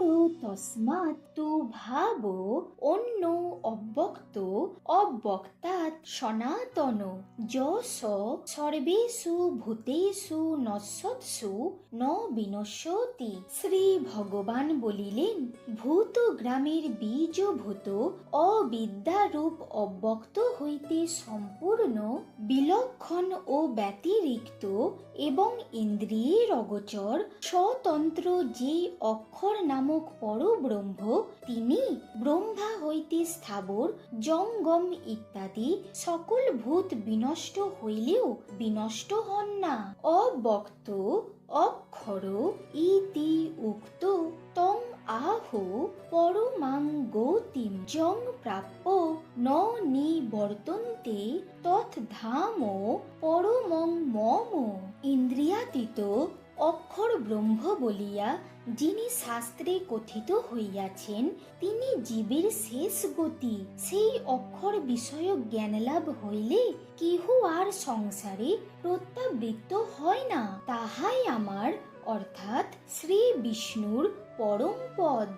পরো তস্মাৎ তু ভাব অন্য অব্যক্ত অব্যক্তাৎ সনাতন যশ সর্বেষু ভূতেষু নশ্বৎসু ন বিনশ্যতি। শ্রী ভগবান বলিলেন, ভূত গ্রামের বীজভূত অবিদ্যারূপ অব্যক্ত হইতে সম্পূর্ণ বিলক্ষণ ও ব্যতিরিক্ত এবং ইন্দ্রিয়ের অগোচর স্বতন্ত্র যে অক্ষর নামক পরব্রহ্ম, তিনি ব্রহ্মা হইতে স্থাবর জঙ্গম ইত্যাদি সকল ভূত বিনষ্ট হইলেও বিনষ্ট হন না। অব্যক্ত অক্ষর ইতি উক্ত তং আহ পরমাং গতিম যং প্রাপ্য ন নিবর্তন্তে তৎধাম পরমং মম। ইন্দ্রিয়াতীত অক্ষর ব্রহ্ম বলিয়া যিনি শাস্ত্রে কথিত হইয়াছেন, তিনি জীবের শেষ গতি। সেই অক্ষর বিষয়ক জ্ঞান লাভ হইলে কেহ আর সংসারে প্রত্যাবৃত্ত হয় না। তাহাই আমার অর্থাৎ শ্রী বিষ্ণুর পরম পদ।